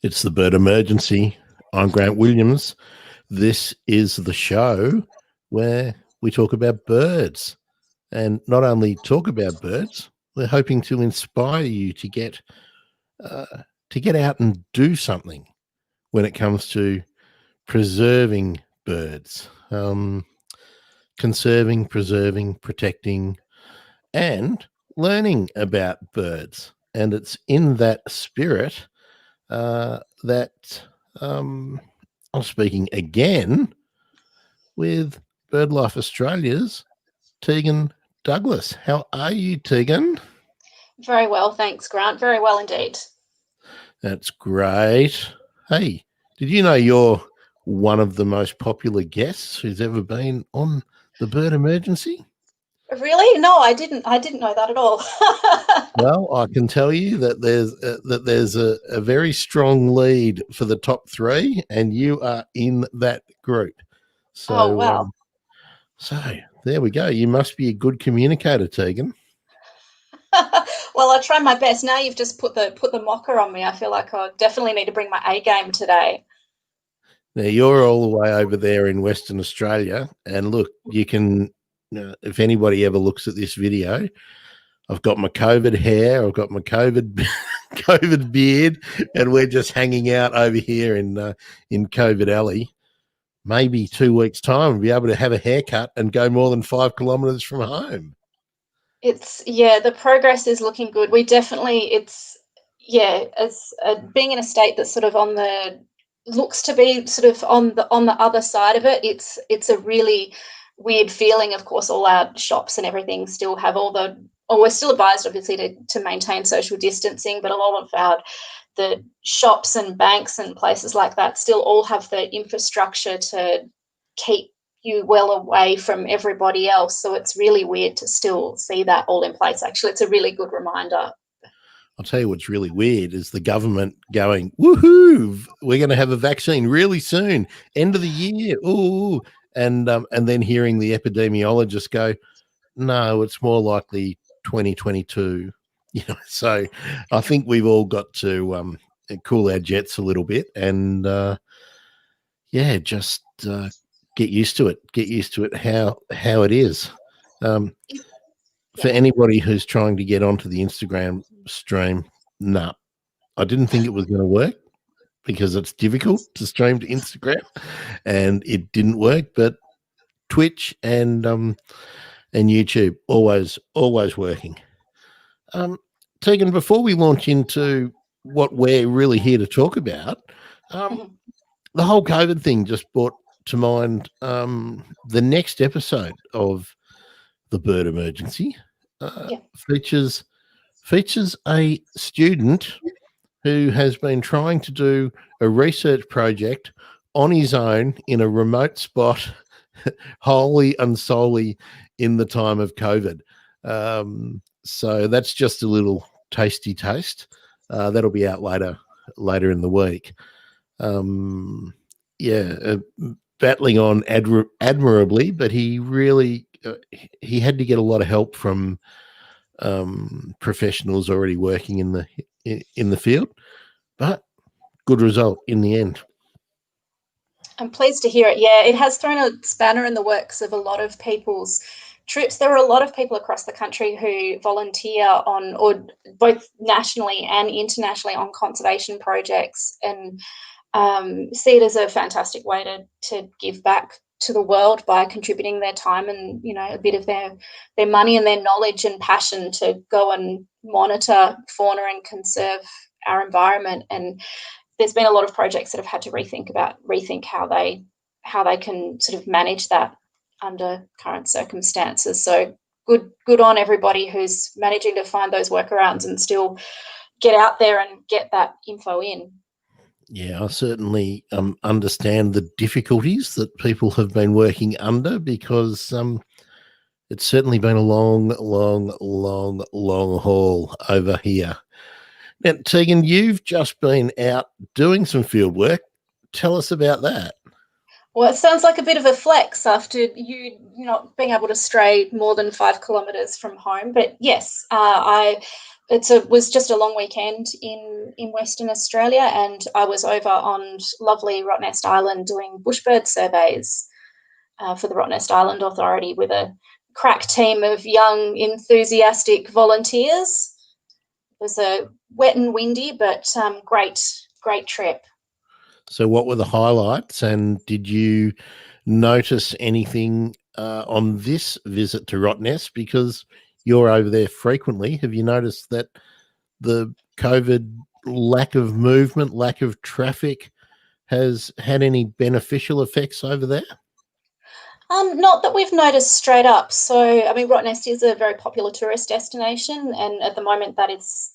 It's the Bird Emergency. I'm Grant Williams. This is the show where we talk about birds, and not only talk about birds, we're hoping to inspire you uh, to get out and do something when it comes to preserving birds, conserving, preserving, protecting, and learning about birds. And it's in that spirit that I'm speaking again with BirdLife Australia's Tegan Douglas. How are you, Tegan? Very well, thanks, Grant. Very well indeed. That's great. Hey, did you know you're one of the most popular guests who's ever been on the Bird Emergency? Really? No, I didn't know that at all. Well, I can tell you that there's a very strong lead for the top three, and you are in that group. Oh, So, wow. so there we go. You must be a good communicator, Tegan. Well, I'll try my best. Now you've just put the mocker on me. I feel like I definitely need to bring my A game today. Now you're all the way over there in Western Australia, and look, you can. If anybody ever looks at this video, I've got my COVID hair, I've got my COVID COVID beard, and we're just hanging out over here in COVID Alley. Maybe 2 weeks' time, we'll be able to have a haircut and go more than 5 kilometres from home. The progress is looking good. As being in a state that's sort of looks to be sort of on the other side of it. It's a really weird feeling. Of course, all our shops and everything still have we're still advised, obviously, to maintain social distancing, but a lot of the shops and banks and places like that still all have the infrastructure to keep you well away from everybody else. So it's really weird to still see that all in place. Actually, it's a really good reminder. I'll tell you what's really weird is the government going, woohoo, we're going to have a vaccine really soon, end of the year. Ooh. And then hearing the epidemiologist go, no, it's more likely 2022. So I think we've all got to cool our jets a little bit and just get used to it. Get used to it how it is. For anybody who's trying to get onto the Instagram stream, I didn't think it was going to work because it's difficult to stream to Instagram, and it didn't work. But Twitch and YouTube always working. Tegan, before we launch into what we're really here to talk about, the whole COVID thing just brought to mind the next episode of the Bird Emergency features a student who has been trying to do a research project on his own in a remote spot, wholly and solely in the time of COVID. So that's just a little tasty taste. That'll be out later in the week. Battling on admirably, but he really he had to get a lot of help from professionals already working in the field, but good result in the end. I'm pleased to hear it. Yeah, it has thrown a spanner in the works of a lot of people's trips. There are a lot of people across the country who volunteer on, or both nationally and internationally, on conservation projects, and see it as a fantastic way to give back to the world by contributing their time and a bit of their money and their knowledge and passion to go and monitor fauna and conserve our environment. And there's been a lot of projects that have had to rethink how they can sort of manage that under current circumstances. So good on everybody who's managing to find those workarounds and still get out there and get that info in. Yeah, I certainly understand the difficulties that people have been working under, because it's certainly been a long haul over here. Now, Tegan, you've just been out doing some field work. Tell us about that. Well, it sounds like a bit of a flex after you not being able to stray more than 5 kilometres from home. But yes, I was just a long weekend in Western Australia, and I was over on lovely Rottnest Island doing bushbird surveys for the Rottnest Island Authority with a crack team of young, enthusiastic volunteers. It was a wet and windy, but great trip. So what were the highlights, and did you notice anything on this visit to Rottnest? Because you're over there frequently. Have you noticed that the COVID lack of movement, lack of traffic has had any beneficial effects over there? Not that we've noticed straight up. So, I mean, Rottnest is a very popular tourist destination, and at the moment that's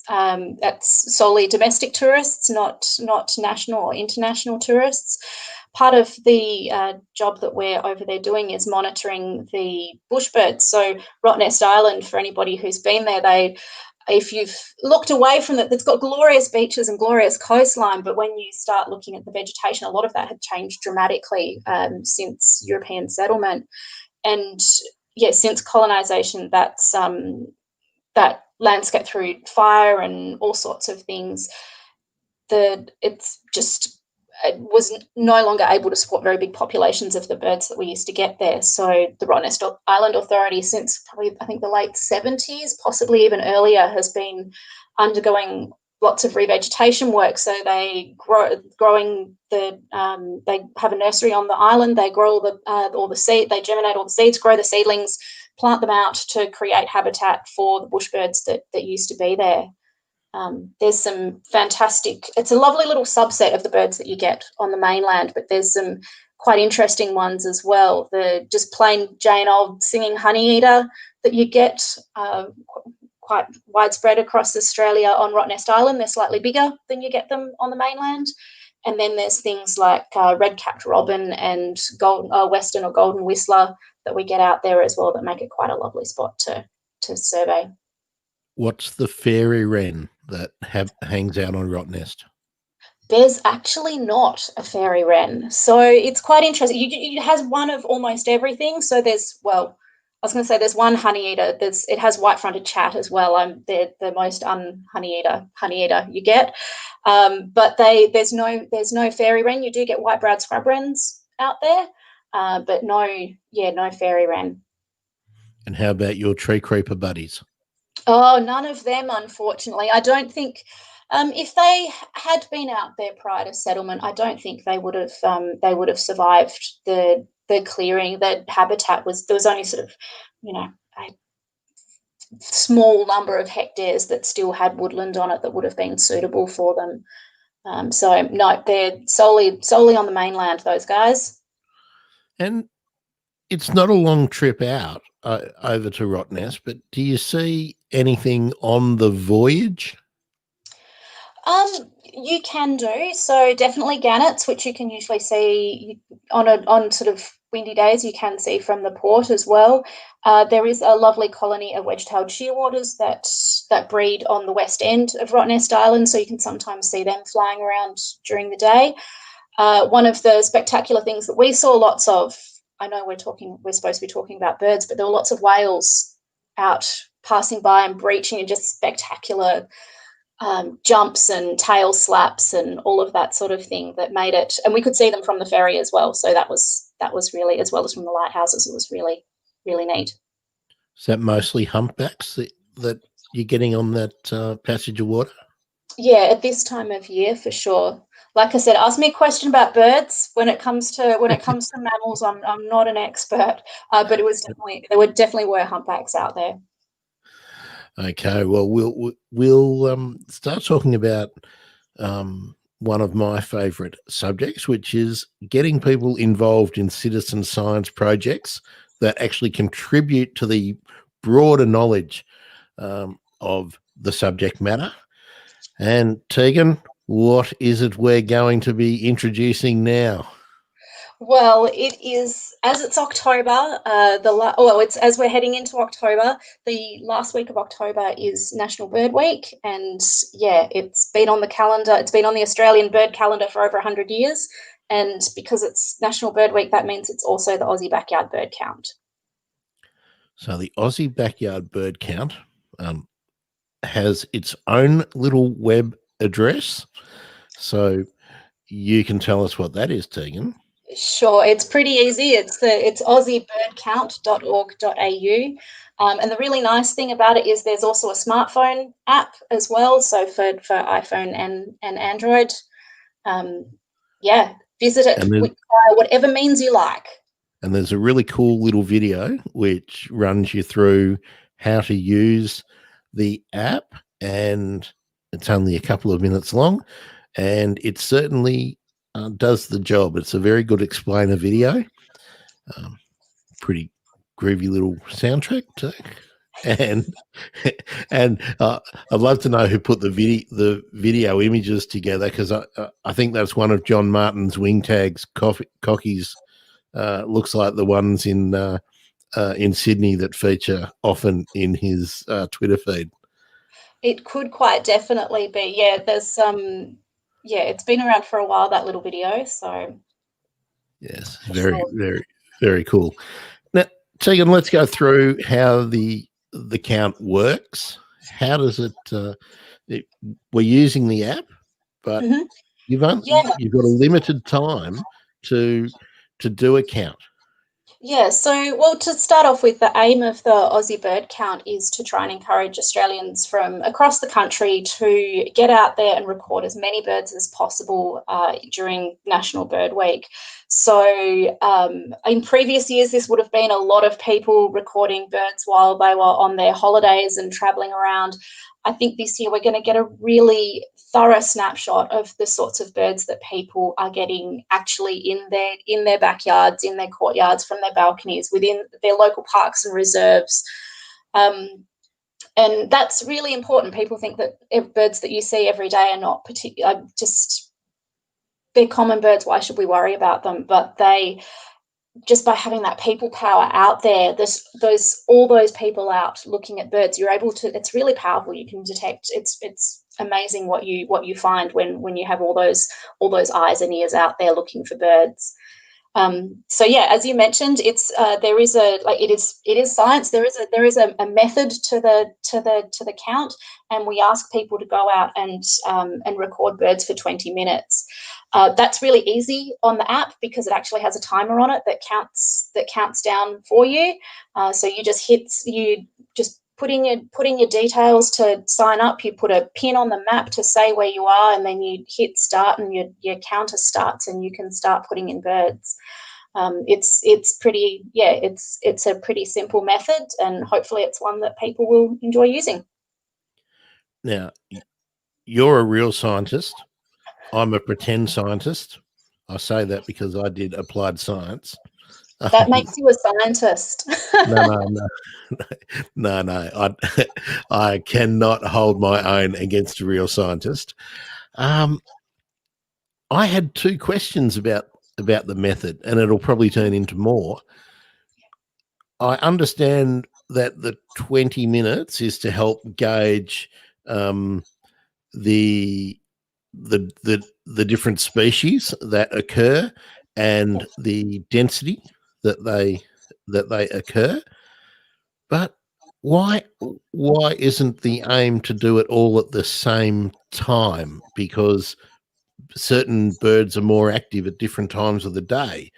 solely domestic tourists, not national or international tourists. Part of the job that we're over there doing is monitoring the bushbirds. So, Rottnest Island, for anybody who's been there, if you've looked away from it, it's got glorious beaches and glorious coastline, but when you start looking at the vegetation, a lot of that had changed dramatically since European settlement. And since colonisation, that landscape through fire and all sorts of things, it was no longer able to support very big populations of the birds that we used to get there. So the Rottnest Island Authority, since probably I think the late 70s, possibly even earlier, has been undergoing lots of revegetation work. So they they have a nursery on the island. They grow all the seed. They germinate all the seeds, grow the seedlings, plant them out to create habitat for the bushbirds that used to be there. There's some fantastic, it's a lovely little subset of the birds that you get on the mainland, but there's some quite interesting ones as well. The just plain Jane old singing honeyeater that you get quite widespread across Australia on Rottnest Island. They're slightly bigger than you get them on the mainland. And then there's things like red-capped robin and western or golden whistler that we get out there as well that make it quite a lovely spot to survey. What's the fairy wren that hangs out on Rottnest? There's actually not a fairy wren. So it's quite interesting. It has one of almost everything. So there's one honeyeater. It has white-fronted chat as well. They're the most honeyeater you get. But there's no fairy wren. You do get white-browed scrub wrens out there, but no fairy wren. And how about your tree creeper buddies? Oh, none of them, unfortunately. I don't think if they had been out there prior to settlement, I don't think they would have survived the clearing. The habitat there was only sort of, a small number of hectares that still had woodland on it that would have been suitable for them. So no, they're solely on the mainland, those guys. And it's not a long trip out over to Rottnest, but do you see anything on the voyage? You can do. So definitely gannets, which you can usually see on sort of windy days, you can see from the port as well. There is a lovely colony of wedge-tailed shearwaters that breed on the west end of Rottnest Island, so you can sometimes see them flying around during the day. One of the spectacular things that we saw lots of, I know we're supposed to be talking about birds, but there were lots of whales out passing by and breaching, and just spectacular jumps and tail slaps and all of that sort of thing that made it. And we could see them from the ferry as well. So that was really, as well as from the lighthouses, it was really, really neat. Is that mostly humpbacks that you're getting on that passage of water? Yeah, at this time of year for sure. Like I said, ask me a question about birds. When it comes to mammals, I'm not an expert, but there definitely were humpbacks out there. Okay, well, we'll start talking about one of my favourite subjects, which is getting people involved in citizen science projects that actually contribute to the broader knowledge of the subject matter. And Tegan, what is it we're going to be introducing now? Well, it is, as it's October, it's as we're heading into October, the last week of October is National Bird Week. And yeah, it's been on the calendar. It's been on the Australian bird calendar for over 100 years. And because it's National Bird Week, that means it's also the Aussie Backyard Bird Count. So the Aussie Backyard Bird Count, has its own little web address. So you can tell us what that is, Tegan. Sure, it's pretty easy. It's aussiebirdcount.org.au. And the really nice thing about it is there's also a smartphone app as well, so for iPhone and Android. Yeah, visit it with whatever means you like. And there's a really cool little video which runs you through how to use the app, and it's only a couple of minutes long, and it certainly does the job. It's a very good explainer video. Pretty groovy little soundtrack too. And I'd love to know who put the video images together, because I think that's one of John Martin's wing tags. Cockies looks like the ones in Sydney that feature often in his Twitter feed. It could quite definitely be. Yeah, there's it's been around for a while, that little video. So yes, very, very cool. Now, Tegan, let's go through how the count works. How does it? We're using the app, but you've got a limited time to do a count. Yeah, so, well, to start off with, the aim of the Aussie Bird Count is to try and encourage Australians from across the country to get out there and record as many birds as possible during National Bird Week. So in previous years, this would have been a lot of people recording birds while they were on their holidays and travelling around. I think this year we're going to get a really thorough snapshot of the sorts of birds that people are getting actually in their backyards, in their courtyards, from their balconies, within their local parks and reserves. And that's really important. People think that birds that you see every day are not they're common birds. Why should we worry about them? But they, just by having that people power out there, all those people out looking at birds, you're able to, it's really powerful. You can detect, it's amazing what you find when you have all those eyes and ears out there looking for birds. So yeah, as you mentioned, it's it is science. There is a method to the count, and we ask people to go out and record birds for 20 minutes. That's really easy on the app because it actually has a timer on it that counts down for you. So you just put in your details to sign up. You put a pin on the map to say where you are, and then you hit start, and your counter starts, and you can start putting in birds. It's a pretty simple method, and hopefully it's one that people will enjoy using. Now, you're a real scientist. I'm a pretend scientist. I say that because I did applied science. That makes you a scientist. No. I cannot hold my own against a real scientist. I had two questions about the method, and it'll probably turn into more. I understand that the 20 minutes is to help gauge the different species that occur and the density that they occur. But why isn't the aim to do it all at the same time? Because certain birds are more active at different times of the day.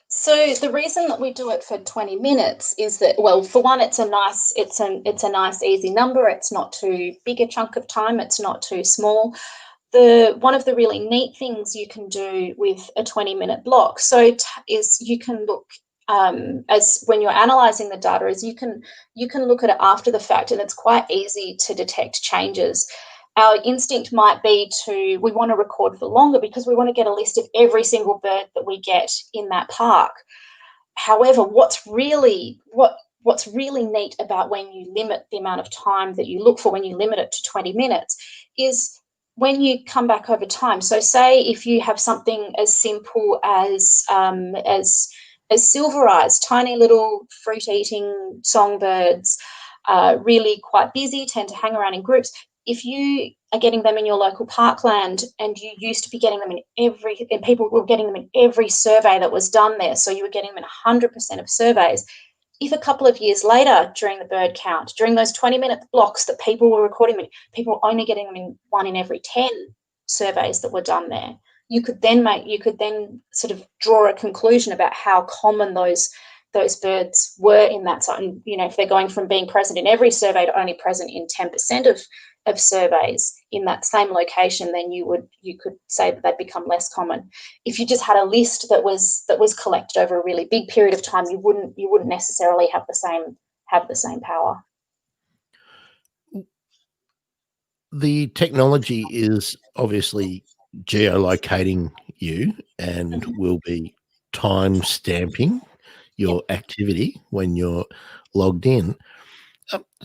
So the reason that we do it for 20 minutes is that, well, for one, it's a nice easy number. It's not too big a chunk of time. It's not too small. One of the really neat things you can do with a 20-minute block is you can look as when you're analysing the data, is you can look at it after the fact, and it's quite easy to detect changes. Our instinct might be we want to record for longer because we want to get a list of every single bird that we get in that park. However, what's really neat about when you limit the amount of time that you look for, when you limit it to 20 minutes, is when you come back over time. So say if you have something as simple as silver eyes, tiny little fruit-eating songbirds, really quite busy, tend to hang around in groups. If you are getting them in your local parkland, and you used to be getting them and people were getting them in every survey that was done there, so you were getting them in 100% of surveys, if a couple of years later during the bird count, during those 20-minute blocks that people were recording, people were only getting them in 1 in every 10 surveys that were done there, you could then sort of draw a conclusion about how common those birds were in that site. And, if they're going from being present in every survey to only present in 10% of surveys in that same location, then you could say that they'd become less common. If you just had a list that was collected over a really big period of time, you wouldn't necessarily have the same power. The technology is obviously geolocating you and will be time stamping your activity when you're logged in.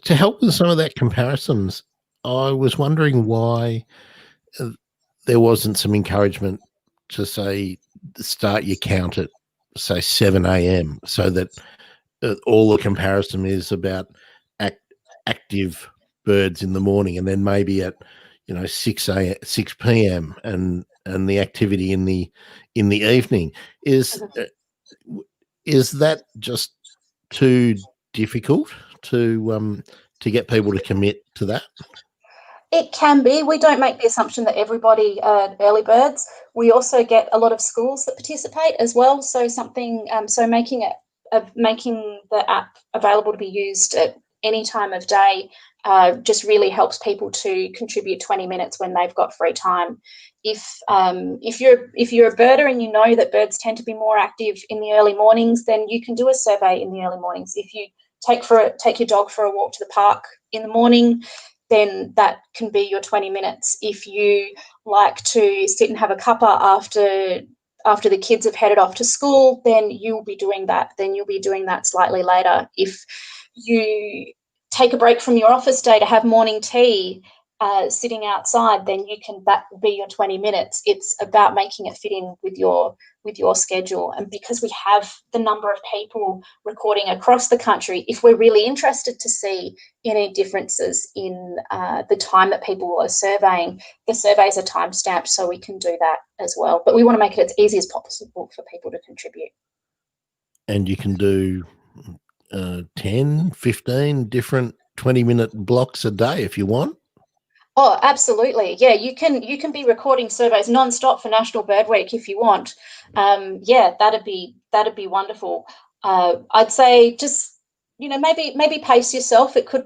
To help with some of that comparisons, I was wondering why there wasn't some encouragement to say start your count at say 7 a.m. so that all the comparison is about active birds in the morning, and then maybe at 6 p.m. and the activity in the evening. Is that just too difficult to get people to commit to that? It can be. We don't make the assumption that everybody are early birds. We also get a lot of schools that participate as well. So making the app available to be used at any time of day just really helps people to contribute 20 minutes when they've got free time. If you're a birder and you know that birds tend to be more active in the early mornings, then you can do a survey in the early mornings. If you take your dog for a walk to the park in the morning, then that can be your 20 minutes. If you like to sit and have a cuppa after the kids have headed off to school, then you'll be doing that. Then you'll be doing that slightly later. If you take a break from your office day to have morning tea sitting outside, then that will be your 20 minutes. It's about making it fit in with your schedule. And because we have the number of people recording across the country, if we're really interested to see any differences in the time that people are surveying, the surveys are time stamped, so we can do that as well. But we want to make it as easy as possible for people to contribute. And you can do 10, 15 different 20-minute blocks a day if you want. Oh, absolutely. Yeah, you can be recording surveys nonstop for National Bird Week if you want. Yeah, that'd be wonderful. I'd say just maybe pace yourself. It could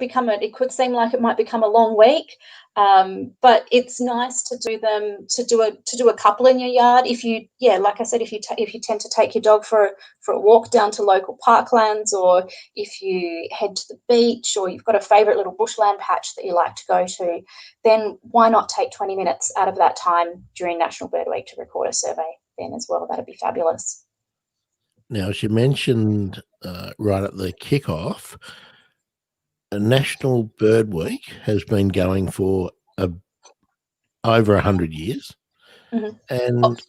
seem like it might become a long week, but it's nice to do them to do a couple in your yard. Like I said, if you tend to take your dog for a walk down to local parklands, or if you head to the beach, or you've got a favourite little bushland patch that you like to go to, then why not take 20 minutes out of that time during National Bird Week to record a survey then as well? That'd be fabulous. Now, as you mentioned right at the kickoff, a National Bird Week has been going for over 100 years, and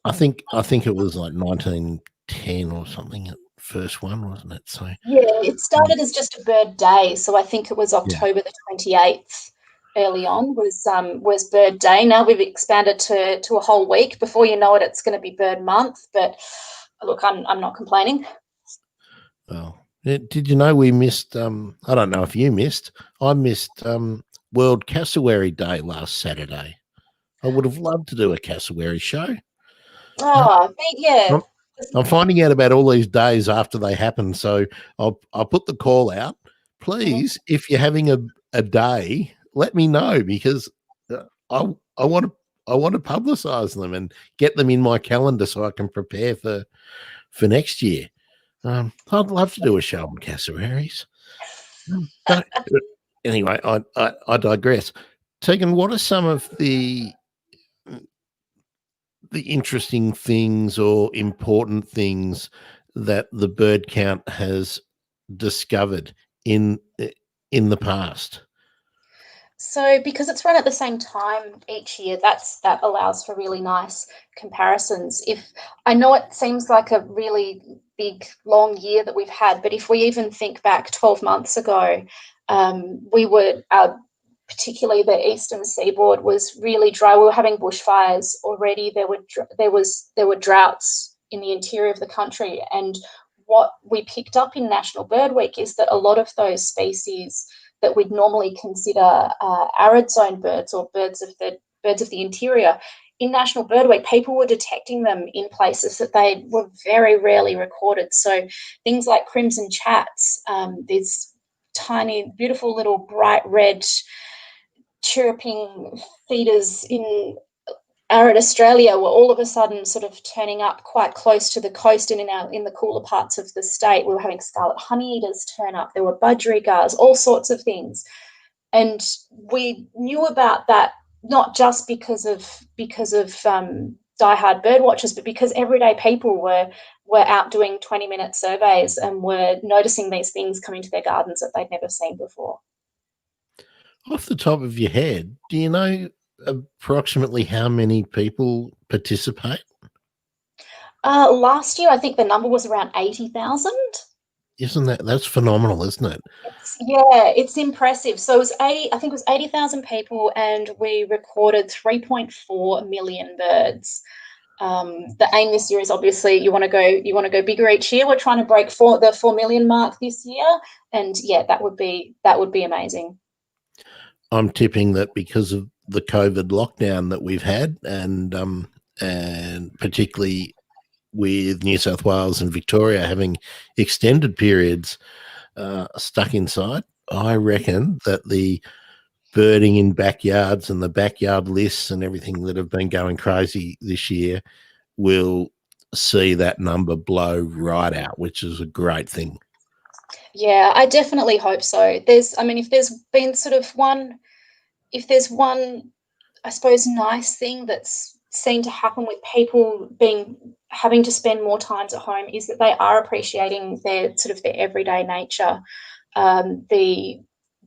I think it was like 1910 or something. First one, wasn't it? So yeah, it started as just a bird day, so I think it was October the 28th. Early on was Bird Day. Now we've expanded to a whole week. Before you know it, it's going to be Bird Month. But look, I'm not complaining. Well, did you know we missed? I don't know if you missed. I missed World Cassowary Day last Saturday. I would have loved to do a cassowary show. Yeah. I'm finding out about all these days after they happen, so I'll put the call out. Please, if you're having a day, let me know, because I want to publicise them and get them in my calendar so I can prepare for next year. I'd love to do a show on cassowaries. But anyway, I digress. Tegan, what are some of the interesting things or important things that the bird count has discovered in the past? So because it's run at the same time each year, that allows for really nice comparisons. If I know it seems like a really big, long year that we've had, but if we even think back 12 months ago, we were particularly the eastern seaboard was really dry. We were having bushfires already. There were droughts in the interior of the country, and what we picked up in National Bird Week is that a lot of those species that we'd normally consider arid zone birds or birds of the interior, in National Bird Week, people were detecting them in places that they were very rarely recorded. So things like crimson chats, these tiny, beautiful little bright red chirruping feeders in arid Australia were all of a sudden sort of turning up quite close to the coast and in the cooler parts of the state. We were having scarlet honeyeaters turn up. There were budgerigars, all sorts of things. And we knew about that not just because of diehard bird watchers, but because everyday people were out doing 20-minute surveys and were noticing these things coming to their gardens that they'd never seen before. Off the top of your head, do you know approximately how many people participate? Last year, I think the number was around 80,000. That's phenomenal, isn't it? It's impressive. So I think it was 80,000 people, and we recorded 3.4 million birds. The aim this year is obviously you want to go bigger each year. We're trying to break the 4 million mark this year, and that would be amazing. I'm tipping that because of the COVID lockdown that we've had, and particularly with New South Wales and Victoria having extended periods stuck inside, I reckon that the birding in backyards and the backyard lists and everything that have been going crazy this year will see that number blow right out, which is a great thing. Yeah, I definitely hope so. If there's one, I suppose, nice thing that's seen to happen with people having to spend more times at home is that they are appreciating their everyday nature. The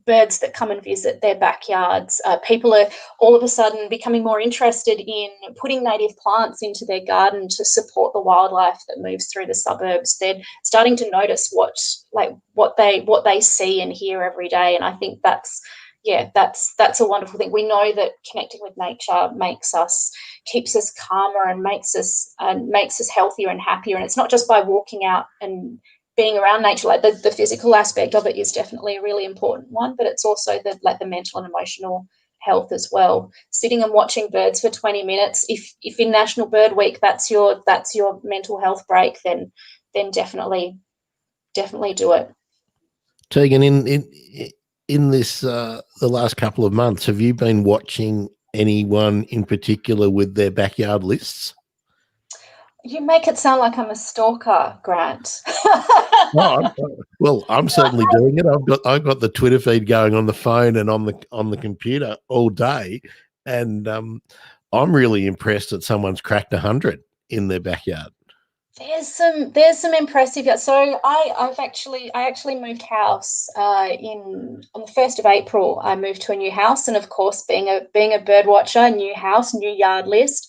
birds that come and visit their backyards, people are all of a sudden becoming more interested in putting native plants into their garden to support the wildlife that moves through the suburbs. They're starting to notice what they see and hear every day, and I think that's a wonderful thing. We know that connecting with nature keeps us calmer and makes us healthier and happier. And it's not just by walking out and being around nature. Like the physical aspect of it is definitely a really important one, but it's also the mental and emotional health as well. Sitting and watching birds for 20 minutes, if in National Bird Week that's your mental health break, then definitely do it. Tegan, in this the last couple of months, have you been watching anyone in particular with their backyard lists? You make it sound like I'm a stalker, Grant. Well, I'm certainly doing it. I've got the Twitter feed going on the phone and on the computer all day, and I'm really impressed that someone's cracked 100 in their backyard. There's some impressive. So I actually moved house on the 1st of April. I moved to a new house, and of course, being a bird watcher, new house, new yard list.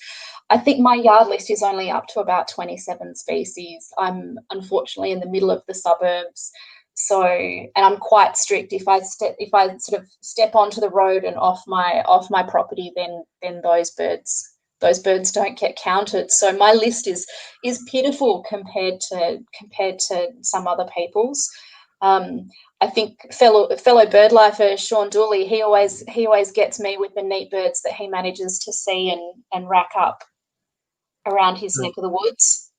I think my yard list is only up to about 27 species. I'm unfortunately in the middle of the suburbs, and I'm quite strict. If I sort of step onto the road and off my property, then those birds don't get counted. So my list is pitiful compared to some other people's. I think fellow bird lifer Sean Dooley, he always gets me with the neat birds that he manages to see and rack up around his neck of the woods.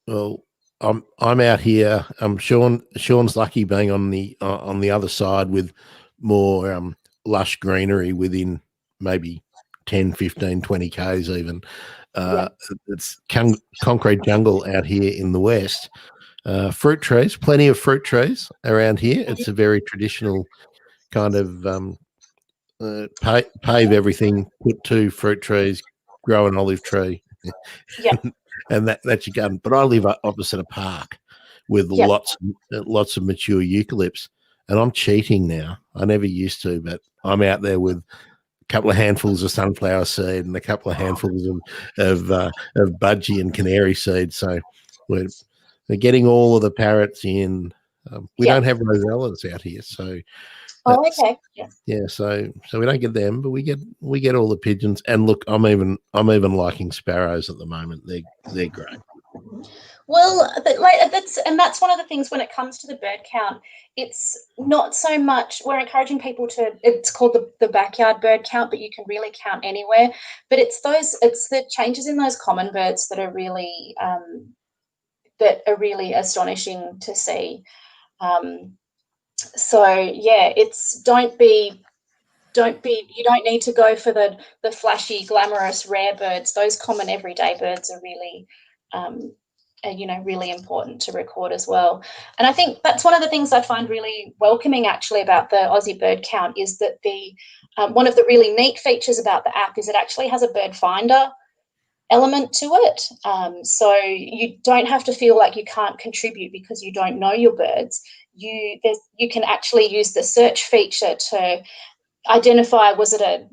Well, I'm out here. Sean's lucky being on the other side with more lush greenery within maybe 10, 15, 20 Ks even. It's concrete jungle out here in the west. Fruit trees, plenty of fruit trees around here. It's a very traditional kind of pave everything, put 2 fruit trees, grow an olive tree. Yeah. And that's your garden. But I live opposite a park with lots of mature eucalypts, and I'm cheating now. I never used to, but I'm out there with a couple of handfuls of sunflower seed and a couple of handfuls of budgie and canary seed. So we're getting all of the parrots in. We don't have rosellas out here, so. Okay. Yeah, so we don't get them, but we get all the pigeons. And look, I'm even liking sparrows at the moment. They're great. Well, that's one of the things when it comes to the bird count. It's not so much we're encouraging people to. It's called the backyard bird count, but you can really count anywhere. But it's the changes in those common birds that are really astonishing to see. So yeah, you don't need to go for the flashy, glamorous, rare birds. Those common everyday birds are really really important to record as well. And I think that's one of the things I find really welcoming actually about the Aussie Bird Count is that the one of the really neat features about the app is it actually has a bird finder element to it. So you don't have to feel like you can't contribute because you don't know your birds. You can actually use the search feature to identify was it a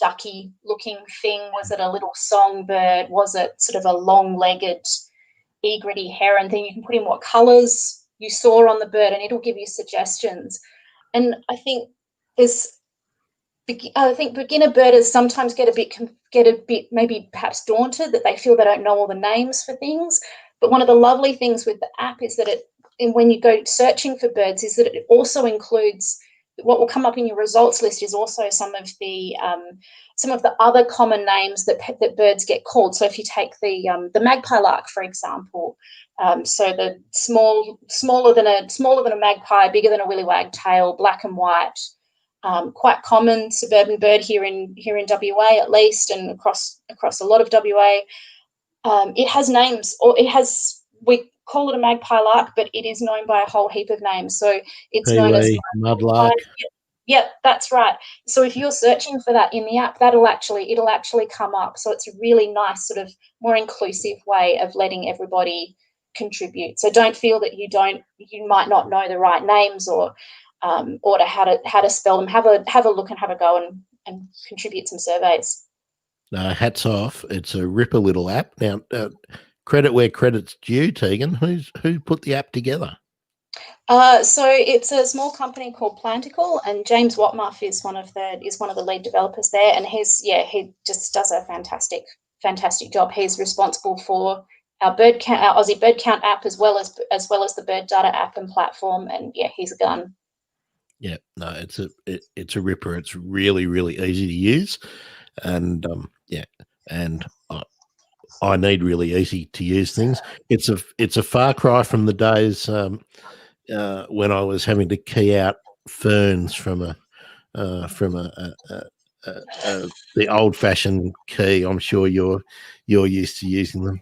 ducky looking thing, was it a little songbird, was it sort of a long-legged egretty heron thing. You can put in what colors you saw on the bird and it'll give you suggestions. And I think beginner birders sometimes get a bit maybe perhaps daunted that they feel they don't know all the names for things. But one of the lovely things with the app is that when you go searching for birds is that it also includes what will come up in your results list is also some of the other common names that birds get called. So if you take the magpie lark, for example, so the smaller than a magpie, bigger than a willy wagtail, black and white, quite common suburban bird here in WA at least, and across a lot of WA. It has names, or we call it a magpie lark, but it is known by a whole heap of names. So it's known as mudlark. Yep, that's right. So if you're searching for that in the app, it'll actually come up. So it's a really nice sort of more inclusive way of letting everybody contribute. So don't feel that you might not know the right names or to how to spell them. Have a look and have a go and contribute some surveys. Hats off. It's a ripper little app. Now, credit where credit's due, Tegan. Who put the app together? So it's a small company called Plantical, and James Watmuff is one of the lead developers there, and he just does a fantastic job. He's responsible for our Aussie Bird Count app as well as the Bird Data app and platform, and yeah, he's a gun. Yeah, no, it's a ripper. It's really, really easy to use, and I need really easy to use things. It's a far cry from the days when I was having to key out ferns from the old-fashioned key. I'm sure you're used to using them.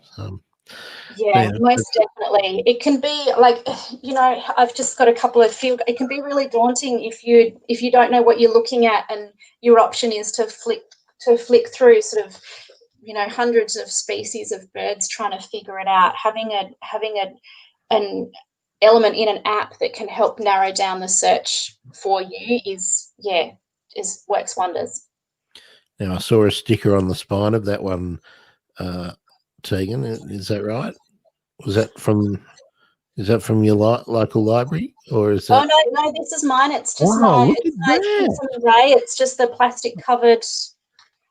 Yeah, most definitely. It can be like, I've just got a couple of it can be really daunting if you don't know what you're looking at, and your option is to flick through sort of, hundreds of species of birds trying to figure it out. Having an element in an app that can help narrow down the search for you works wonders. Now I saw a sticker on the spine of that one, Tegan. Is that right? Is that from your local library, or is that? Oh no, this is mine. It's just my array. It's just the plastic covered.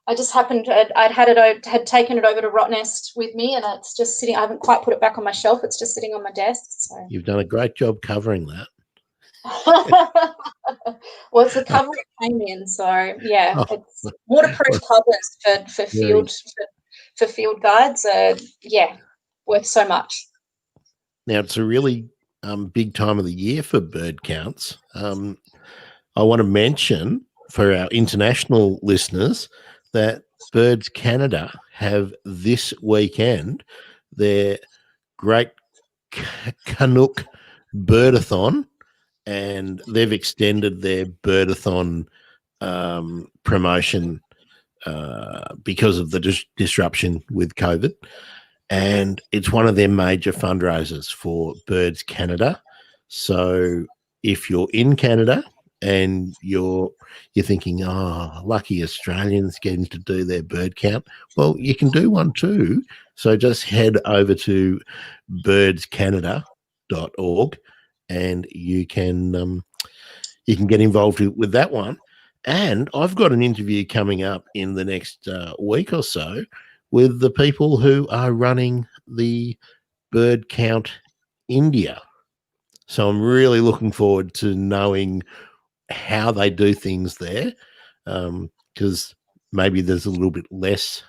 I just happened I'd had taken it over to Rottnest with me, and it's just sitting. I haven't quite put it back on my shelf. It's just sitting on my desk. So. You've done a great job covering that. Well, it's the cover it came in, so yeah, it's waterproof covers for field guides. Worth so much. Now it's a really big time of the year for bird counts. I want to mention for our international listeners that Birds Canada have this weekend their Great Canuck Birdathon, and they've extended their Birdathon promotion because of the disruption with COVID. And it's one of their major fundraisers for Birds Canada. So if you're in Canada and you're thinking, oh, lucky Australians getting to do their bird count, well, you can do one too. So just head over to birdscanada.org and you can get involved with that one. And I've got an interview coming up in the next week or so with the people who are running the Bird Count India. So I'm really looking forward to knowing how they do things there, because maybe there's a little bit less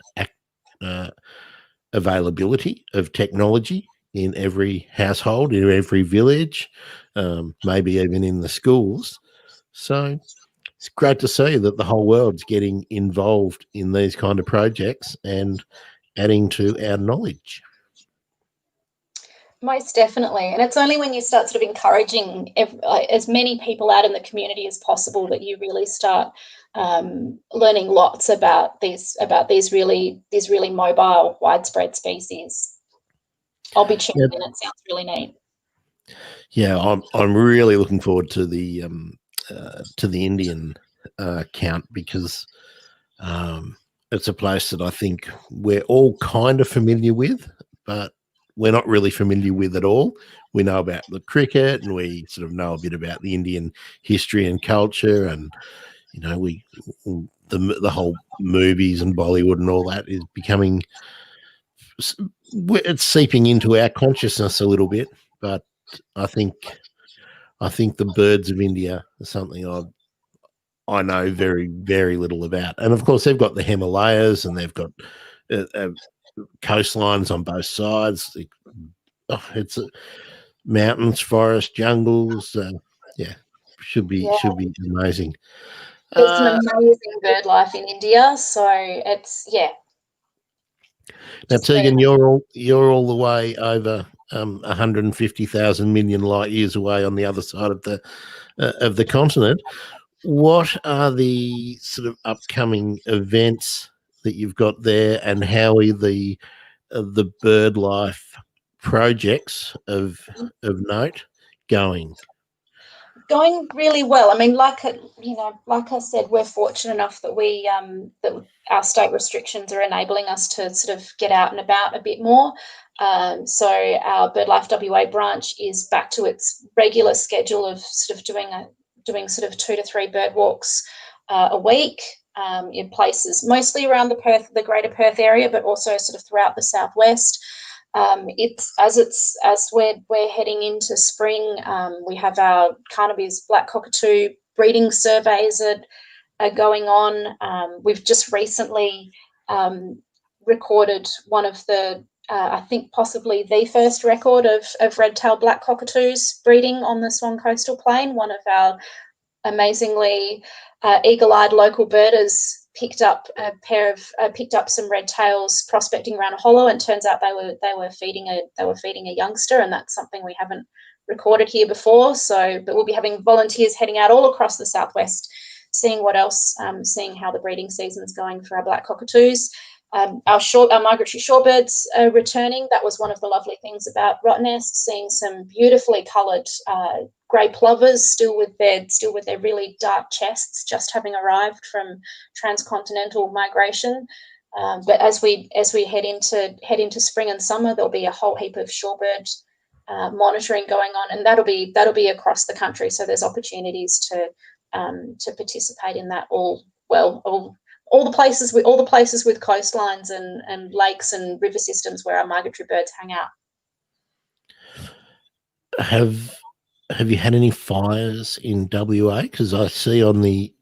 availability of technology in every household, in every village, maybe even in the schools. So it's great to see that the whole world's getting involved in these kind of projects and adding to our knowledge. Most definitely. And it's only when you start sort of encouraging as many people out in the community as possible that you really start learning lots about these really mobile, widespread species. I'll be tuning in. It sounds really neat. Yeah, I'm really looking forward to the Indian count, because it's a place that I think we're all kind of familiar with, but we're not really familiar with at all. We know about the cricket, and we sort of know a bit about the Indian history and culture, and the whole movies and Bollywood and all that is becoming, it's seeping into our consciousness a little bit. But I think the birds of India are something I know very, very little about. And of course, they've got the Himalayas, and they've got coastlines on both sides. It's mountains, forests, jungles. Should be amazing. There's some amazing bird life in India, so it's Now, Tegan, you're all the way over 150,000 million light years away on the other side of the continent. What are the sort of upcoming events that you've got there, and how are the bird life projects of note going? Going really well. I mean, like I said, we're fortunate enough that that our state restrictions are enabling us to sort of get out and about a bit more. So our BirdLife WA branch is back to its regular schedule of sort of doing sort of 2 to 3 bird walks a week in places mostly around the greater Perth area, but also sort of throughout the southwest. As we're heading into spring, we have our Carnaby's black cockatoo breeding surveys are going on. We've just recently recorded one of the I think possibly the first record of red-tailed black cockatoos breeding on the Swan Coastal Plain. One of our amazingly eagle-eyed local birders picked up some red tails prospecting around a hollow, and turns out they were feeding a youngster, and that's something we haven't recorded here before. But we'll be having volunteers heading out all across the southwest, seeing what else, seeing how the breeding season's going for our black cockatoos. Our migratory shorebirds are returning. That was one of the lovely things about Rottnest, seeing some beautifully coloured grey plovers still with their really dark chests, just having arrived from transcontinental migration. But as we head into spring and summer, there'll be a whole heap of shorebird monitoring going on, and that'll be across the country. So there's opportunities to participate in that all the places with coastlines and lakes and river systems where our migratory birds hang out. Have you had any fires in WA? Because I see on the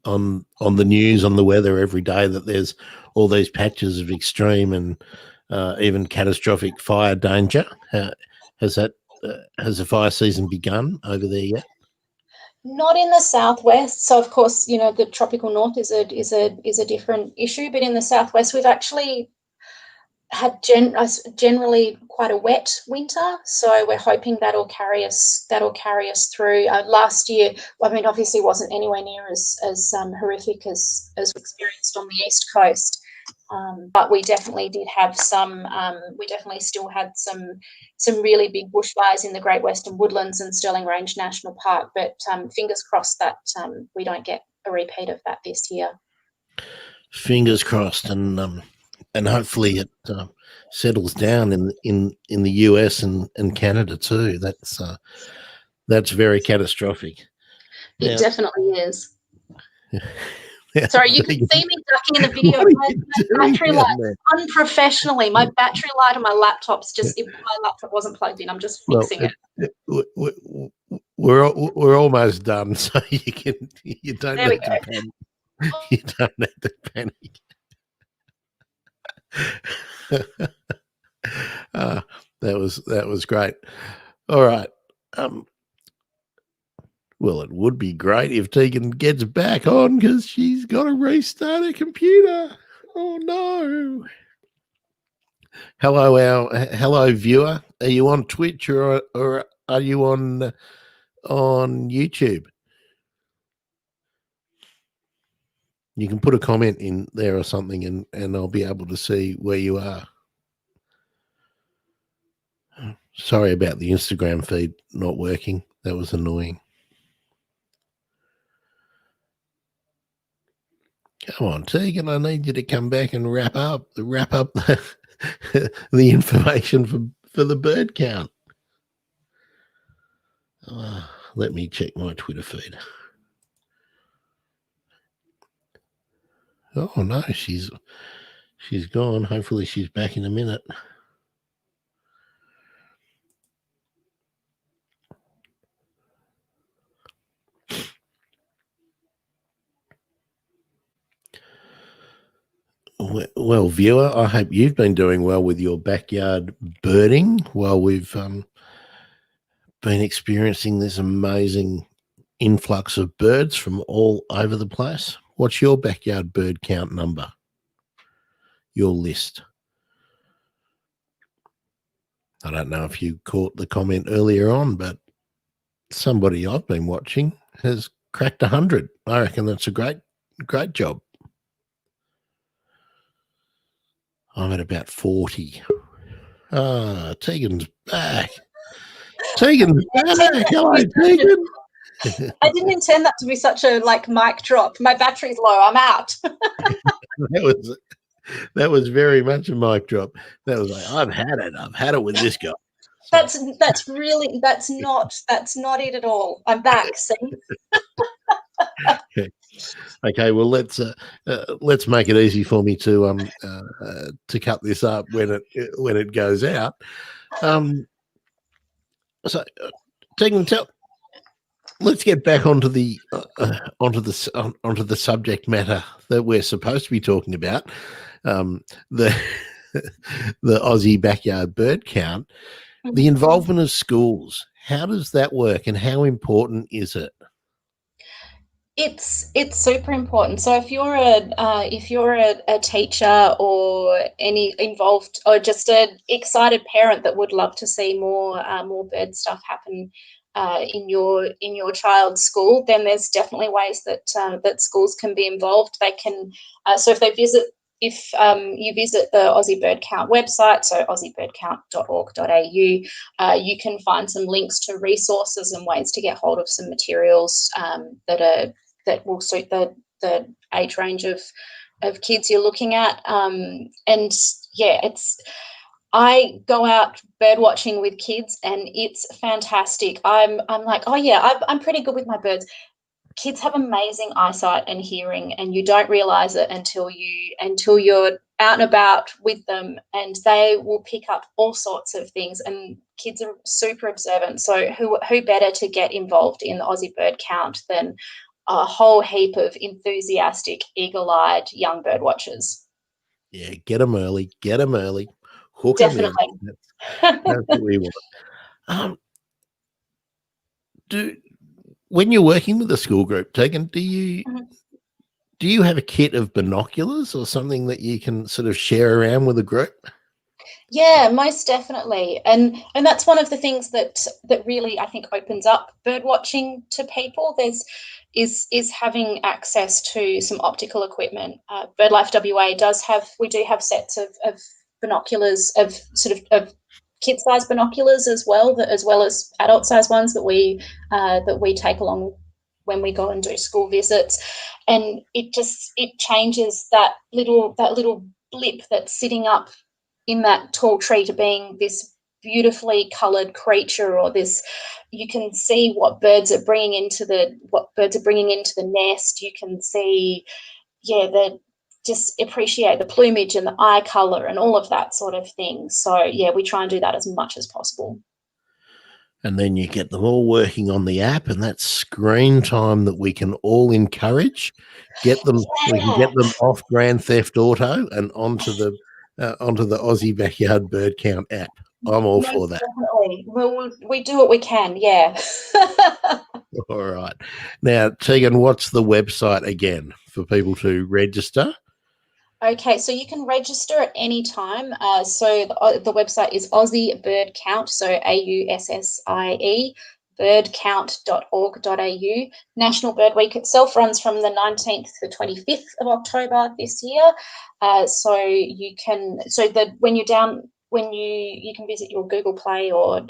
news, on the weather every day, that there's all these patches of extreme and even catastrophic fire danger. Has the fire season begun over there yet? Not in the southwest. So of course, the tropical north is a different issue. But in the southwest, we've actually had generally quite a wet winter, so we're hoping that'll carry us through. Last year, I mean, obviously wasn't anywhere near as horrific as we experienced on the east coast, but we definitely did have some. We definitely still had some really big bushfires in the Great Western Woodlands and Stirling Range National Park. But fingers crossed that we don't get a repeat of that this year. Fingers crossed, and hopefully it settles down in the US and Canada too. That's very catastrophic. It definitely is. Sorry, you can see me ducking in the video. What are My you doing battery down light, there? unprofessionally, my battery light on my laptop's just, my laptop wasn't plugged in. I'm just Well, fixing it. we're almost done, so you don't There we need go. to panic. You don't need to panic. That was great. All right. Well, it would be great if Tegan gets back on because she's got to restart her computer. Oh no! Hello viewer. Are you on Twitch or are you on YouTube? You can put a comment in there or something, and I'll be able to see where you are. Sorry about the Instagram feed not working. That was annoying. Come on, Tegan, I need you to come back and wrap up the, the information for the bird count. Let me check my Twitter feed. Oh no, she's gone. Hopefully she's back in a minute. Well, viewer, I hope you've been doing well with your backyard birding while we've been experiencing this amazing influx of birds from all over the place. What's your backyard bird count number? Your list. I don't know if you caught the comment earlier on, but somebody I've been watching has cracked 100. I reckon that's a great job. I'm at about 40. Tegan's back. Tegan's back. Hello, Tegan. I didn't intend that to be such a mic drop. My battery's low. I'm out. That was very much a mic drop. That was like, I've had it with this guy. That's not it at all. I'm back. See. Okay, well let's make it easy for me to cut this up when it goes out. So, Tegan, let's get back onto the subject matter that we're supposed to be talking about. The Aussie Backyard Bird Count, the involvement of schools. How does that work, and how important is it? It's super important. So if you're a teacher or any involved or just an excited parent that would love to see more bird stuff happen in your child's school, then there's definitely ways that schools can be involved. They can so if you visit the Aussie Bird Count website, so aussiebirdcount.org.au, you can find some links to resources and ways to get hold of some materials that will suit the age range of kids you're looking at. And yeah, I go out bird watching with kids and it's fantastic. I'm like, oh yeah, I'm pretty good with my birds. Kids have amazing eyesight and hearing, and you don't realize it until you're out and about with them, and they will pick up all sorts of things, and kids are super observant. So who better to get involved in the Aussie Bird Count than a whole heap of enthusiastic, eagle-eyed young bird watchers? Yeah, get them early, hook them in. Definitely. That's what we want. When you're working with a school group, Tegan, do you have a kit of binoculars or something that you can sort of share around with a group? Yeah, most definitely. And that's one of the things that really, I think, opens up bird watching to people. Is having access to some optical equipment. BirdLife WA we do have sets of binoculars, of kid-sized binoculars as well as adult-sized ones that we take along when we go and do school visits. And it changes that little blip that's sitting up in that tall tree to being this beautifully coloured creature, or this, you can see what birds are bringing into the nest. You can see they just appreciate the plumage and the eye color and all of that sort of thing. So yeah, we try and do that as much as possible. And then you get them all working on the app, and that's screen time that we can all encourage. We can get them off Grand Theft Auto and onto the Aussie Backyard Bird Count app. I'm all for that. Definitely. We do what we can, yeah. All right. Now, Tegan, what's the website again for people to register? Okay, so you can register at any time. So the website is Aussie Bird Count, so AUSSIE, birdcount.org.au. National Bird Week itself runs from the 19th to the 25th of October this year. You can visit your Google Play or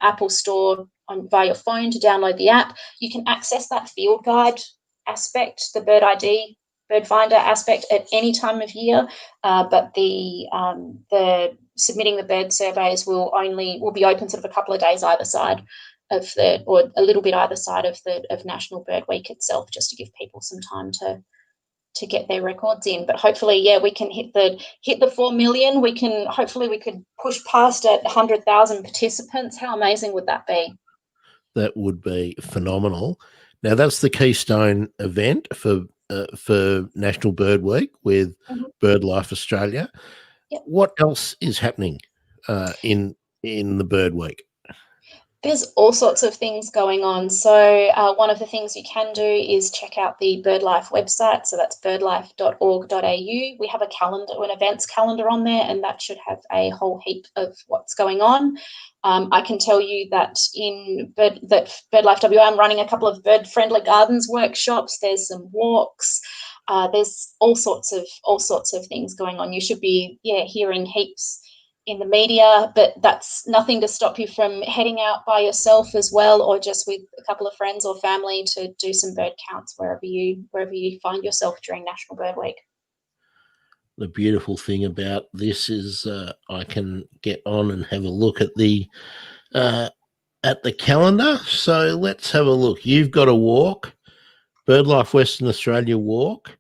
Apple Store via your phone to download the app. You can access that field guide aspect, the bird ID, bird finder aspect at any time of year, but the submitting the bird surveys will be open sort of a couple of days either side of or a little bit either side of National Bird Week itself, just to give people some time to get their records in. But hopefully, yeah, we can hit the 4 million. We could push past 100,000 participants. How amazing would that be? That would be phenomenal. Now, that's the keystone event for National Bird Week with BirdLife Australia. Yep. What else is happening in the Bird Week? There's all sorts of things going on. So one of the things you can do is check out the BirdLife website. So that's birdlife.org.au. We have an events calendar on there, and that should have a whole heap of what's going on. I can tell you that BirdLife WA, I'm running a couple of bird-friendly gardens workshops. There's some walks. There's all sorts of things going on. You should be hearing heaps in the media, but that's nothing to stop you from heading out by yourself as well, or just with a couple of friends or family to do some bird counts wherever you find yourself during National Bird Week. The beautiful thing about this is I can get on and have a look at the calendar. So let's have a look. You've got a walk, BirdLife Western Australia walk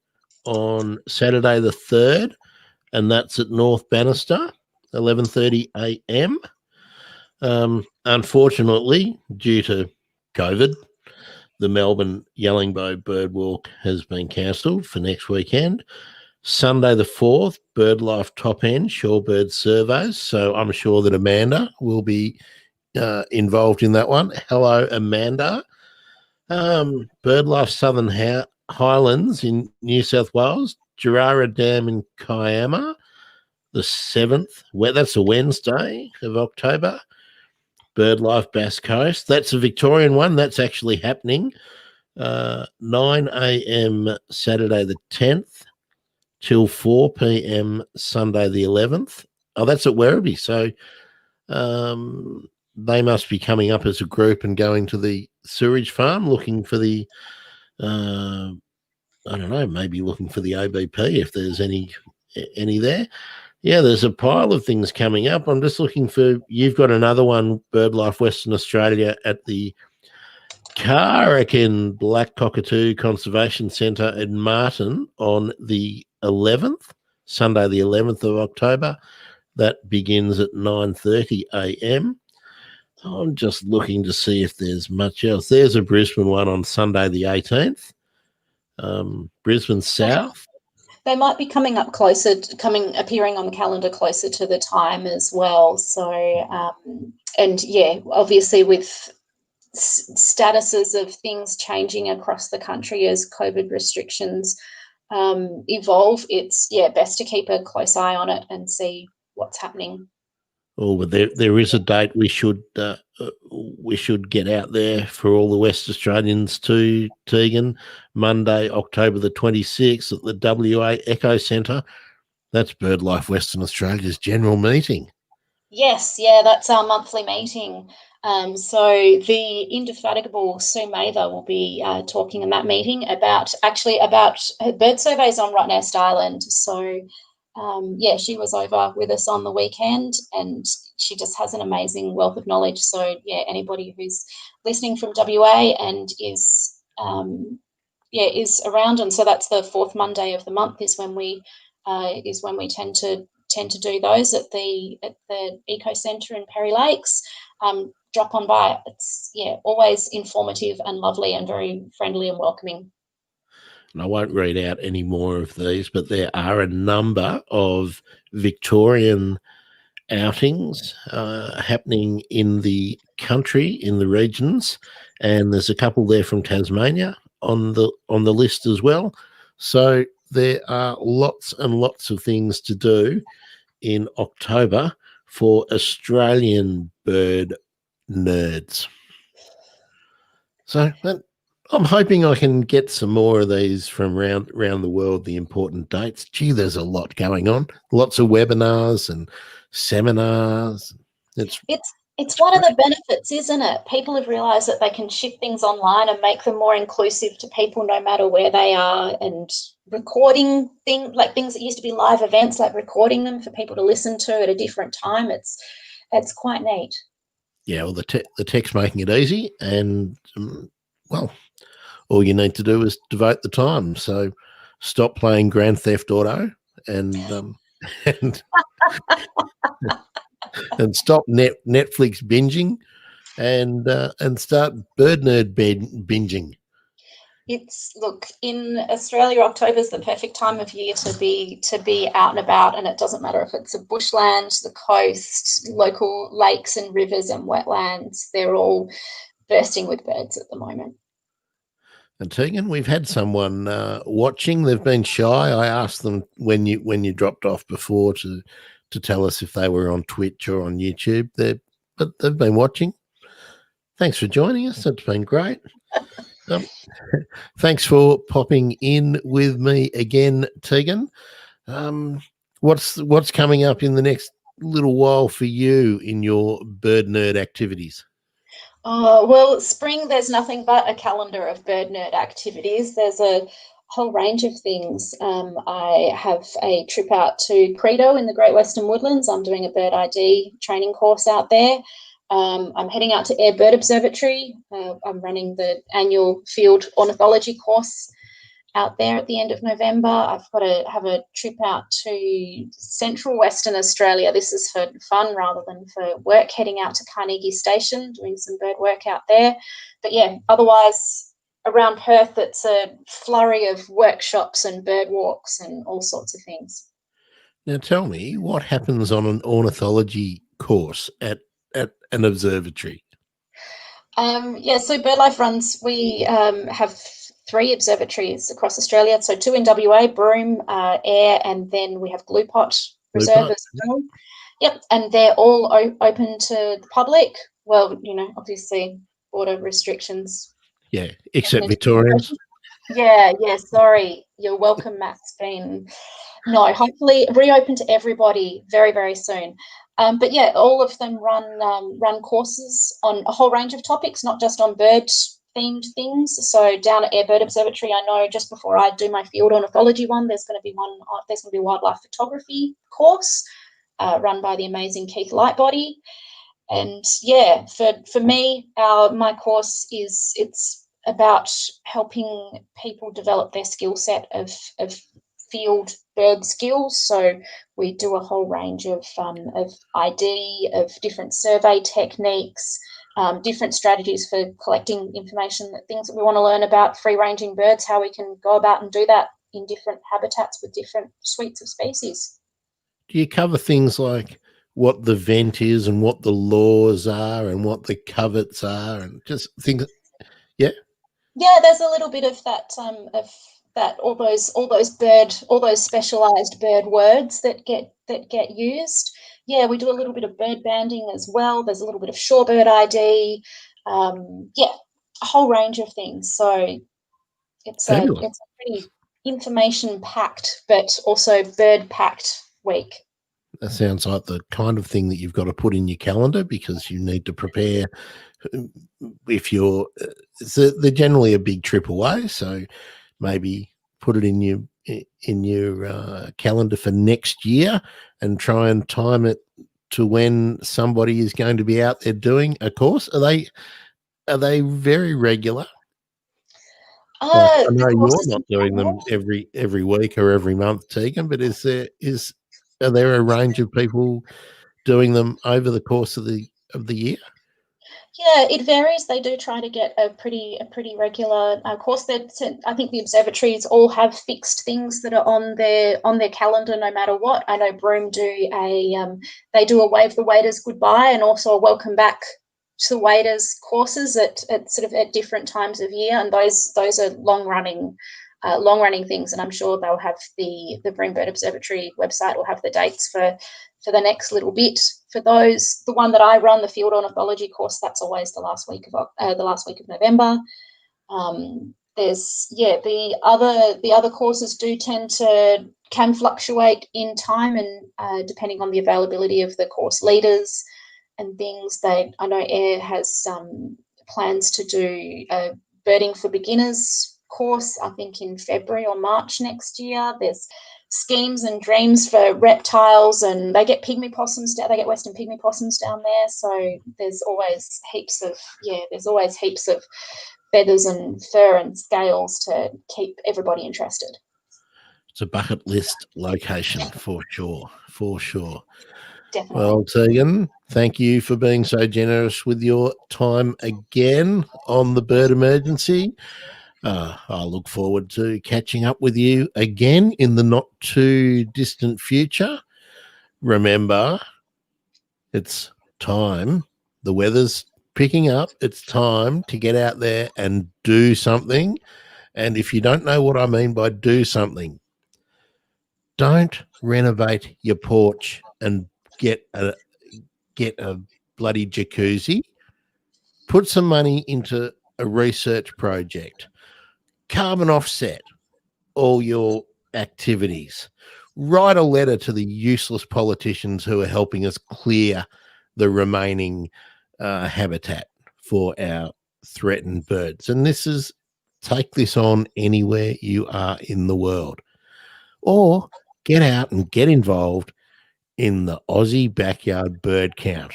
on Saturday the 3rd, and that's at North Bannister, 11:30 a.m. Unfortunately, due to COVID, the Melbourne Yellingbo Bird Walk has been cancelled for next weekend. Sunday the 4th, BirdLife Top End Shorebird Surveys. So I'm sure that Amanda will be involved in that one. Hello, Amanda. BirdLife Southern Highlands in New South Wales, Girara Dam in Kiama, the 7th, that's a Wednesday of October. BirdLife Bass Coast, that's a Victorian one. That's actually happening. 9 a.m. Saturday the 10th till 4 p.m. Sunday the 11th. Oh, that's at Werribee. So they must be coming up as a group and going to the sewage farm looking for the, I don't know, maybe looking for the ABP if there's any there. Yeah, there's a pile of things coming up. I'm just looking for, you've got another one, BirdLife Western Australia at the Carakin Black Cockatoo Conservation Centre in Martin on the 11th, Sunday the 11th of October. That begins at 9:30 a.m. I'm just looking to see if there's much else. There's a Brisbane one on Sunday the 18th. Brisbane South. They might be appearing on the calendar closer to the time as well. So, obviously with statuses of things changing across the country as COVID restrictions evolve, it's best to keep a close eye on it and see what's happening. Oh, but there is a date we should get out there for all the West Australians too, Tegan. Monday, October the 26th at the WA Echo Centre. That's BirdLife Western Australia's general meeting. Yes, that's our monthly meeting. So the indefatigable Sue Mather will be talking in that meeting about bird surveys on Rottnest Island. So she was over with us on the weekend, and she just has an amazing wealth of knowledge. So anybody who's listening from WA and is is around, and so that's the fourth Monday of the month is when we tend to do those at the Eco Centre in Perry Lakes. Drop on by. It's always informative and lovely and very friendly and welcoming. And I won't read out any more of these, but there are a number of Victorian outings happening in the country, in the regions, and there's a couple there from Tasmania on the list as well. So there are lots and lots of things to do in October for Australian bird nerds. So I'm hoping I can get some more of these from around the world, the important dates. Gee, there's a lot going on. Lots of webinars and seminars. It's one of the benefits, isn't it? People have realised that they can shift things online and make them more inclusive to people no matter where they are, and recording things that used to be live events, like recording them for people to listen to at a different time. It's quite neat. Yeah, well, the tech's making it easy, and well, all you need to do is devote the time. So stop playing Grand Theft Auto and and stop Netflix binging and start bird nerd binging. Look, in Australia, October is the perfect time of year to be out and about, and it doesn't matter if it's a bushland, the coast, local lakes and rivers and wetlands. They're all bursting with birds at the moment. And Tegan, we've had someone watching. They've been shy. I asked them when you dropped off before to tell us if they were on Twitch or on YouTube. But they've been watching. Thanks for joining us. It's been great. Thanks for popping in with me again, Tegan. What's coming up in the next little while for you in your bird nerd activities? Well, spring, there's nothing but a calendar of bird nerd activities. There's a whole range of things. I have a trip out to Credo in the Great Western Woodlands. I'm doing a bird ID training course out there. I'm heading out to Air Bird Observatory. I'm running the annual field ornithology course out there at the end of November. I've got to have a trip out to central Western Australia. This is for fun rather than for work, heading out to Carnegie Station, doing some bird work out there. But yeah, otherwise around Perth, it's a flurry of workshops and bird walks and all sorts of things. Now tell me, what happens on an ornithology course at an observatory? So BirdLife runs, we have 3 observatories across Australia. So 2 in WA, Broome, Ayr, and then we have Glue Pot Reserve as well. Yep, and they're all open to the public. Well, obviously border restrictions. Yeah, except Victorians. Yeah, sorry. You're welcome, Matt Speen. No, hopefully reopen to everybody very, very soon. But yeah, all of them run courses on a whole range of topics, not just on bird-themed things. So down at Air Bird Observatory, I know just before I do my field ornithology one, there's going to be a wildlife photography course run by the amazing Keith Lightbody. And yeah, for me, my course it's about helping people develop their skill set of field bird skills. So we do a whole range of ID, of different survey techniques, different strategies for collecting information, things that we want to learn about free-ranging birds, how we can go about and do that in different habitats with different suites of species. Do you cover things like what the vent is and what the laws are and what the coverts are and just things? Yeah. Yeah, there's a little bit of that all those specialized bird words that get used. Yeah, we do a little bit of bird banding as well. There's a little bit of shorebird ID. A whole range of things. So it's a pretty information packed but also bird packed week. That sounds like the kind of thing that you've got to put in your calendar, because you need to prepare. If they're generally a big trip away, so maybe put it in your calendar for next year and try and time it to when somebody is going to be out there doing a course. Are they very regular? Like, I know The you're courses not in doing them every week or every month, Tegan, but are there a range of people doing them over the course of the year? Yeah, it varies. They do try to get a pretty regular course. That I think the observatories all have fixed things that are on their calendar, no matter what. I know Broome do they do a wave the waiters goodbye and also a welcome back to the waiters courses at sort of at different times of year, and those are long running things. And I'm sure they'll have the Broome Bird Observatory website will have the dates for the next little bit for those. The one that I run, the field ornithology course, that's always the last week of November. There's the other courses can fluctuate in time, and depending on the availability of the course leaders and things. I know AIR has plans to do a birding for beginners course, I think in February or March next year. There's schemes and dreams for reptiles, and they get pygmy possums down. They get western pygmy possums down there. So there's always heaps of feathers and fur and scales to keep everybody interested. It's a bucket list location for sure. Definitely. Well, Tegan, thank you for being so generous with your time again on the Bird Emergency. I look forward to catching up with you again in the not too distant future. Remember, it's time. The weather's picking up. It's time to get out there and do something. And if you don't know what I mean by do something, don't renovate your porch and get a bloody jacuzzi. Put some money into a research project. Carbon offset all your activities. Write a letter to the useless politicians who are helping us clear the remaining habitat for our threatened birds. And take this on anywhere you are in the world. Or get out and get involved in the Aussie Backyard Bird Count.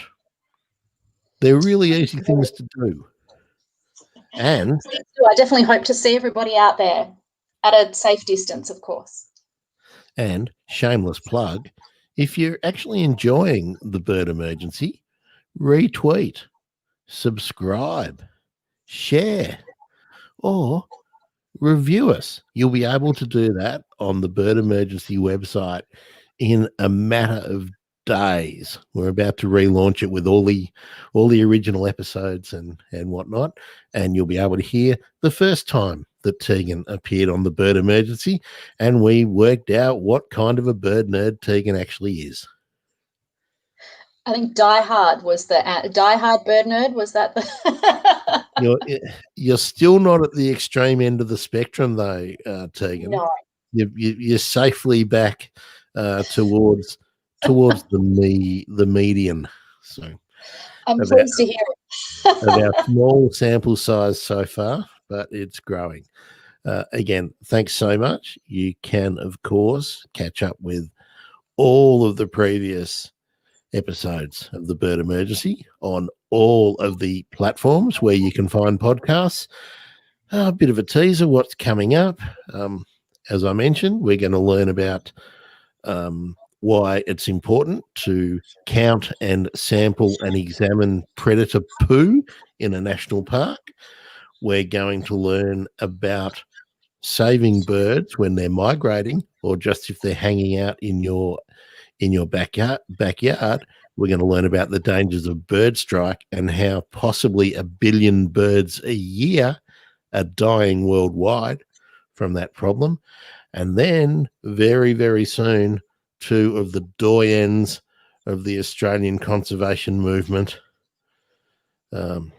They're really easy things to do. And I definitely hope to see everybody out there at a safe distance, of course. And shameless plug, if you're actually enjoying the Bird Emergency, retweet, subscribe, share, or review us. You'll be able to do that on the Bird Emergency website in a matter of days. We're about to relaunch it with all the original episodes and whatnot, and you'll be able to hear the first time that Tegan appeared on the Bird Emergency, and we worked out what kind of a bird nerd Tegan actually is. I think Die Hard was the Die Hard bird nerd. Was that the? You're still not at the extreme end of the spectrum, though, Tegan. No, you're safely back towards the median. So I'm pleased to hear it. of our small sample size so far, but it's growing. Again, thanks so much. You can, of course, catch up with all of the previous episodes of the Bird Emergency on all of the platforms where you can find podcasts. A bit of a teaser, what's coming up. As I mentioned, we're going to learn about why it's important to count and sample and examine predator poo in a national park. We're going to learn about saving birds when they're migrating, or just if they're hanging out in your backyard. We're going to learn about the dangers of bird strike and how possibly 1 billion birds a year are dying worldwide from that problem. And then very, very soon, two of the doyens of the Australian conservation movement. I'm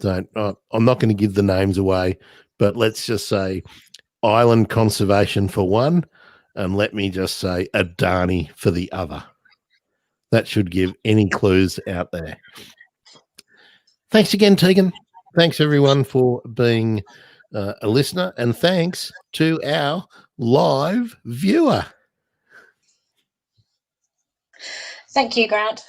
not going to give the names away, but let's just say Island Conservation for one, and let me just say Adani for the other. That should give any clues out there. Thanks again, Tegan. Thanks, everyone, for being a listener, and thanks to our live viewer. Thank you, Grant.